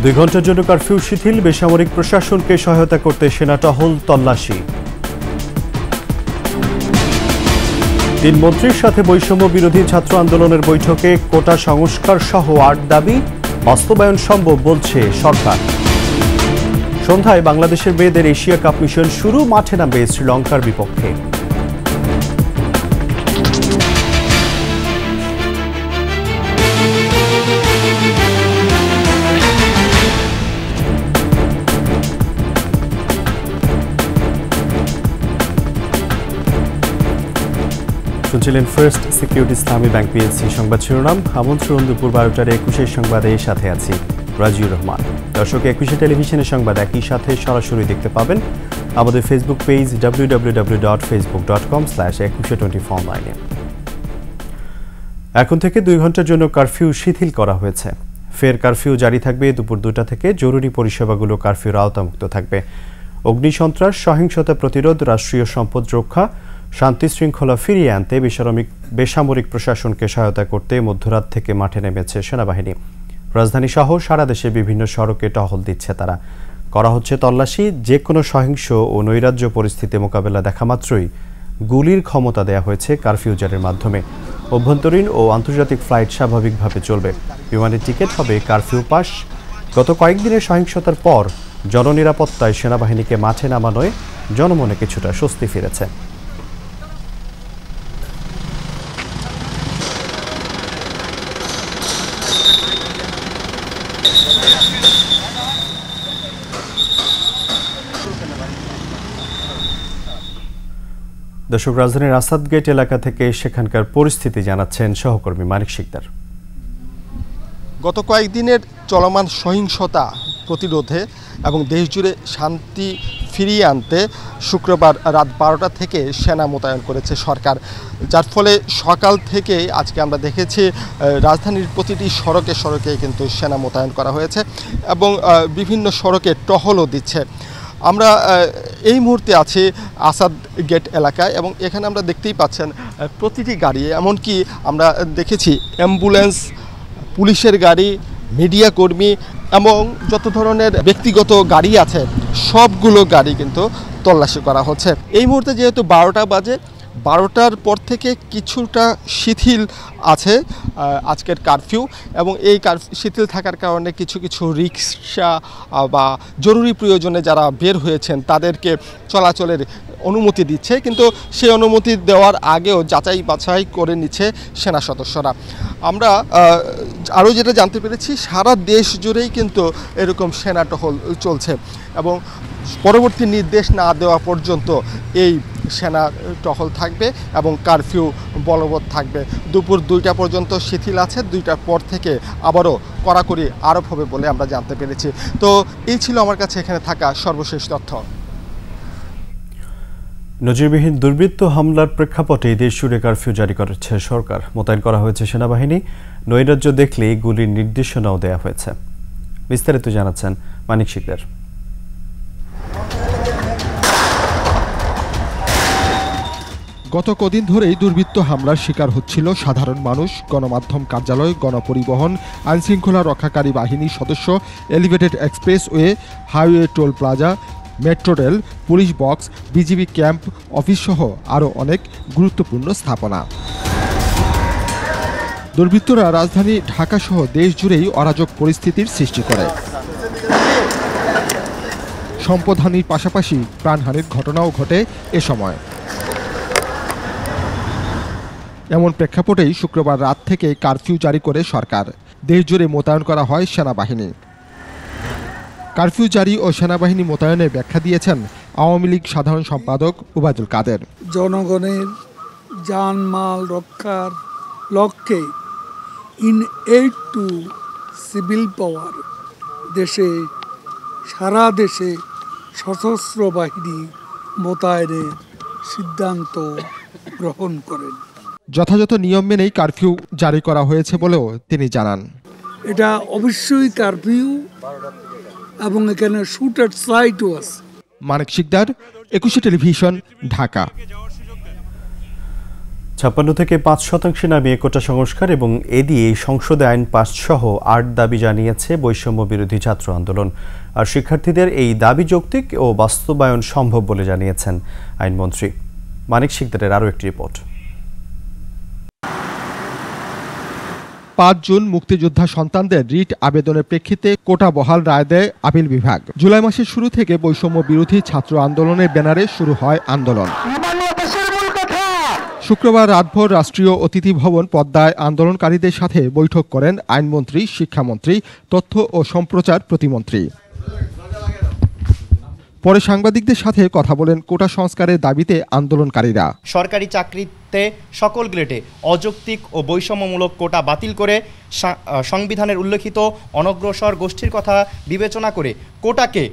2 ঘন্টার জন্য কারফিউ শিথিল, বেসামরিক প্রশাসনকে সহায়তা করতে সেনা টহল তল্লাশি। 3 মন্ত্রীর সাথে বৈষম্য বিরোধী ছাত্র আন্দোলনের বৈঠকে কোটা সংস্কার সহ 8 দাবি বাস্তবায়ন সম্ভব বলছে সরকার। সন্ধ্যায় বাংলাদেশের মেয়েদের এশিয়া কাপ মিশন শুরু, মাঠে নামবে শ্রীলঙ্কার বিপক্ষে। শুনছিলেন ফার্স্ট সিকিউরিটি ইসলামী ব্যাংক পিএলসি সংবাদ শিরোনাম। আমন্ত্রণ দুপুর 12টার 21 সংবাদে সাথে আছি রাজিউর রহমান। দর্শক, 21 টেলিভিশনের সংবাদ একই সাথে সরাসরি দেখতে পাবেন আমাদের ফেসবুক পেজ www.facebook.com/2124online। এখন থেকে 2 ঘন্টার জন্য কারফিউ শিথিল করা হয়েছে। ফের কারফিউ জারি থাকবে দুপুর 2টা থেকে। জরুরি পরিষেবাগুলো কারফিউর আওতামুক্ত থাকবে। অগ্নিসন্ত্রাস, সহিংসতা প্রতিরোধ, রাষ্ট্রীয় সম্পদ রক্ষা, শান্তি শৃঙ্খলা ফিরিয়ে আনতে বেসামরিক প্রশাসনকে সহায়তা করতে মধ্যরাত থেকে মাঠে নেমেছে সেনাবাহিনী। রাজধানী সহ সারা দেশে বিভিন্ন সড়কে টহল দিচ্ছে তারা। করা হচ্ছে তল্লাশি। যে কোনো সহিংস ও নৈরাজ্য পরিস্থিতি মোকাবেলা দেখা মাত্রই গুলির ক্ষমতা দেয়া হয়েছে কারফিউ জারির মাধ্যমে। অভ্যন্তরীণ ও আন্তর্জাতিক ফ্লাইট স্বাভাবিকভাবে চলবে। বিমানের টিকিট হবে কারফিউ পাস। গত কয়েকদিনের সহিংসতার পর জননিরাপত্তায় সেনাবাহিনীকে মাঠে নামানোয় জনমনে কিছুটা স্বস্তি ফিরেছে। দর্শক, রাজধানীর আসাদ গেট এলাকা থেকে সেখানকার পরিস্থিতি জানাচ্ছেন সহকর্মী মানিক শিকদার। গত কয়েকদিনের চলমান সহিংসতা প্রতিরোধে এবং দেশজুড়ে শান্তি ফিরিয়ে আনতে শুক্রবার রাত 12টা থেকে সেনা মোতায়েন করেছে সরকার, যার ফলে সকাল থেকে আজকে আমরা দেখেছি রাজধানীর প্রতিটি সড়কে সড়কে কিন্তু সেনা মোতায়েন করা হয়েছে এবং বিভিন্ন সড়কে টহলও দিচ্ছে। আমরা এই মুহূর্তে আছি আসাদ গেট এলাকায় এবং এখানে আমরা দেখতেই পাচ্ছেন প্রতিটি গাড়ি, এমনকি আমরা দেখেছি অ্যাম্বুলেন্স, পুলিশের গাড়ি, মিডিয়া কর্মী এবং যত ধরনের ব্যক্তিগত গাড়ি আছে সবগুলো গাড়ি কিন্তু তল্লাশি করা হচ্ছে। এই মুহূর্তে যেহেতু 12টা বাজে, 12টার পর থেকে কিছুটা শিথিল আছে আজকের কারফিউ এবং এই শিথিল থাকার কারণে কিছু কিছু রিক্সা বা জরুরি প্রয়োজনে যারা বের হয়েছেন তাদেরকে চলাচলের অনুমতি দিচ্ছে, কিন্তু সেই অনুমতি দেওয়ার আগেও যাচাই বাছাই করে নিচ্ছে সেনা সদস্যরা। আমরা আরও যেটা জানতে পেরেছি, সারা দেশ জুড়েই কিন্তু এরকম সেনা টহল চলছে এবং পরবর্তী নির্দেশ না দেওয়া পর্যন্ত এই সেনা টহল থাকবে এবং কারফিউ বলবৎ থাকবে। দুপুর 2টা পর্যন্ত শিথিল আছে, 2টার পর থেকে আবারও কড়াকড়ি আরোপ হবে বলে আমরা জানতে পেরেছি। তো এই ছিল আমার কাছে এখানে থাকা সর্বশেষ তথ্য। নজিরবিহীন দুর্বৃত্ত হামলার প্রেক্ষাপটে দেশ জুড়ে কারফিউ জারি করেছে সরকার। মোতায়েন করা হয়েছে সেনাবাহিনী। নৈরাজ্য দেখলেই গুলির নির্দেশনাও দেওয়া হয়েছে। বিস্তারিত জানাচ্ছেন মানিক শিকদার। গত কদিন ধরেই দুর্বৃত্ত হামলার শিকার হচ্ছিল সাধারণ মানুষ, গণমাধ্যম কার্যালয়, গণপরিবহন, আইনশৃঙ্খলা রক্ষাকারী বাহিনীর সদস্য, elevated expressway, highway toll plaza, metro rail, police box, BGB camp, অফিসসহ আরও অনেক গুরুত্বপূর্ণ স্থাপনা। দুর্বৃত্তরা রাজধানী ঢাকাসহ দেশ জুড়েই অরাজক পরিস্থিতির সৃষ্টি করে। সম্পদহানির পাশাপাশি প্রাণহানির ঘটনাও ঘটে এ সময়। এমন প্রেক্ষাপটেই শুক্রবার রাত থেকে কারফিউ জারি করে সরকার। দেশজুড়ে মোতায়েন করা হয় সেনাবাহিনী। কারফিউ জারি ও সেনাবাহিনী মোতায়েনের ব্যাখ্যা দিয়েছেন আওয়ামী লীগ সাধারণ সম্পাদক ওবায়দুল কাদের। জনগণের জানমাল রক্ষার লক্ষ্যে ইন এইড টু সিভিল পাওয়ার দেশে সারা দেশে সশস্ত্র বাহিনী মোতায়েনের সিদ্ধান্ত গ্রহণ করেন। যথাযথ নিয়ম মেনেই কারফিউ জারি করা হয়েছে বলেও তিনি জানান। এটা অবশ্যই কারফিউ এবং এখানে শুট এট সাইটও আছে। মানিক শিকদার, 21 টেলিভিশন, ঢাকা। 56 থেকে 5% নামিয়ে কোটা সংস্কার এবং এ দিয়ে সংসদে আইন পাস সহ 8 দাবি জানিয়েছে বৈষম্য বিরোধী ছাত্র আন্দোলন। আর শিক্ষার্থীদের এই দাবি যৌক্তিক ও বাস্তবায়ন সম্ভব বলে জানিয়েছেন আইনমন্ত্রী। মানিক শিকদারের আরও একটি রিপোর্ট। 5 জুন মুক্তিযোদ্ধা সন্তানদের রিট আবেদনের প্রেক্ষিতে কোটা বহাল রায় দেয় আপিল বিভাগ। জুলাই মাসের শুরু থেকে বৈষম্য বিরোধী ছাত্র আন্দোলনের ব্যানারে শুরু হয় আন্দোলন। শুক্রবার রাতভর রাষ্ট্রীয় অতিথি ভবন পদ্মায় আন্দোলনকারীদের সাথে বৈঠক করেন আইনমন্ত্রী, শিক্ষামন্ত্রী, তথ্য ও সম্প্রচার প্রতিমন্ত্রী। পরে সাংবাদিকদের সাথে কথা বলেন কোটা সংস্কারের দাবিতে আন্দোলনকারীরা। সরকারি চাকরিতে সকল গ্রেডে অযৌক্তিক ও বৈষম্যমূলক কোটা বাতিল করে সংবিধানের উল্লেখিত অনগ্রসর গোষ্ঠীর কথা বিবেচনা করে কোটাকে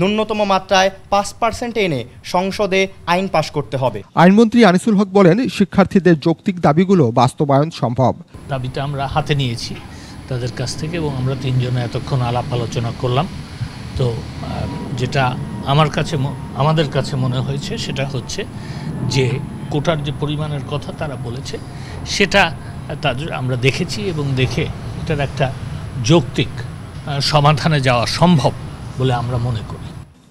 ন্যূনতম মাত্রায় 5% এনে সংসদে আইন পাশ করতে হবে। আইনমন্ত্রী আনিসুল হক বলেন, শিক্ষার্থীদের যৌক্তিক দাবিগুলো বাস্তবায়ন সম্ভব। দাবিটা আমরা হাতে নিয়েছি তাদের কাছ থেকে এবং আমরা 3 জনে এতক্ষণ আলাপ আলোচনা করলাম। তো যেটা আমাদের কাছে মনে হয়েছে সেটা হচ্ছে যে কোটার যে পরিমাণের কথা তারা বলেছে সেটা তাদের আমরা দেখেছি এবং দেখে এটার একটা যৌক্তিক সমাধানে যাওয়া সম্ভব বলে আমরা মনে করি।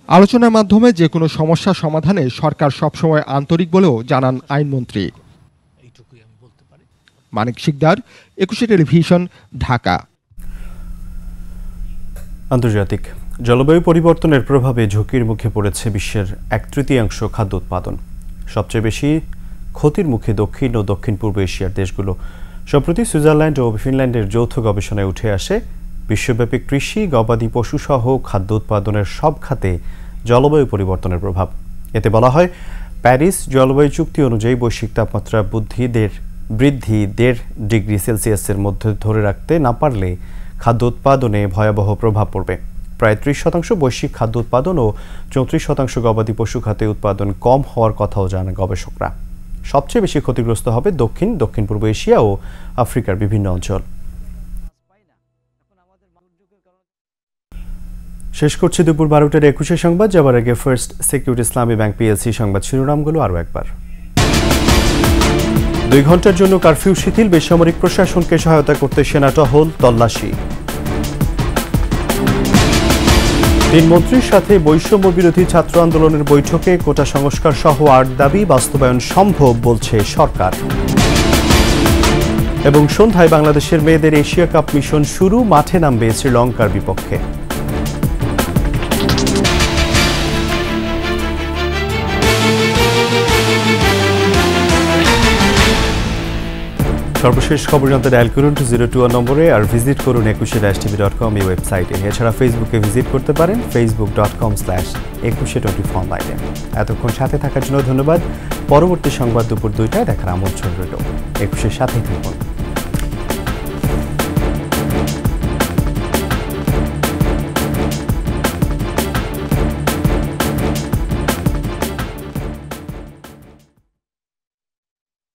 আলোচনার মাধ্যমে যে কোনো সমস্যা সমাধানে সরকার সবসময় আন্তরিক বলেও জানান আইনমন্ত্রী। এইটুকুই আমি বলতে পারি। মানিক শিকদার, 21 টেলিভিশন, ঢাকা। আন্তর্জাতিক জলবায়ু পরিবর্তনের প্রভাবে ঝুঁকির মুখে পড়েছে বিশ্বের 1/3 খাদ্য উৎপাদন। সবচেয়ে বেশি ক্ষতির মুখে দক্ষিণ ও দক্ষিণ পূর্ব এশিয়ার দেশগুলো। সম্প্রতি সুইজারল্যান্ড ও ফিনল্যান্ডের যৌথ গবেষণায় উঠে আসে বিশ্বব্যাপী কৃষি, গবাদি পশু সহ খাদ্য উৎপাদনের সব খাতে জলবায়ু পরিবর্তনের প্রভাব। এতে বলা হয়, প্যারিস জলবায়ু চুক্তি অনুযায়ী বৈশ্বিক তাপমাত্রা বৃদ্ধি 1.5 ডিগ্রি সেলসিয়াসের মধ্যে ধরে রাখতে না পারলে খাদ্য উৎপাদনে ভয়াবহ প্রভাব পড়বে। প্রায় 30% বৈশ্বিক খাদ্য উৎপাদন ও 34% গবাদি পশু খাতে উৎপাদন কম হওয়ার কথাও জানান গবেষকরা। সবচেয়ে বেশি ক্ষতিগ্রস্ত হবে দক্ষিণ পূর্ব এশিয়া ও আফ্রিকার বিভিন্ন অঞ্চল। শেষ করছি দুপুর 12টার 21 সংবাদ। যাবার আগে ফার্স্ট সিকিউরিটি ইসলামী ব্যাংক পিএলসি সংবাদ শিরোনামগুলো আরও একবার। 2 ঘন্টার জন্য কারফিউ শিথিল, বেসামরিক প্রশাসনকে সহায়তা করতে সেনা টহল, তল্লাশি। 3 মন্ত্রীর সাথে বৈষম্য বিরোধী ছাত্র আন্দোলনের বৈঠকে কোটা সংস্কার সহ 8 দাবি বাস্তবায়ন সম্ভব বলছে সরকার। এবং সন্ধ্যায় বাংলাদেশের মেয়েদের এশিয়া কাপ মিশন শুরু, মাঠে নামবে শ্রীলঙ্কার বিপক্ষে। সর্বশেষ খবর জানতে ডায়াল করুন 021 নম্বরে আর ভিজিট করুন 21-tv.com এই ওয়েবসাইটে। এছাড়া ফেসবুকে ভিজিট করতে পারেন facebook.com/2124 অনলাইনে। এতক্ষণ সাথে থাকার জন্য ধন্যবাদ। পরবর্তী সংবাদ দুপুর 2টায় দেখার আমন্ত্রণ রইল। 21-এর সাথেই থাকুন।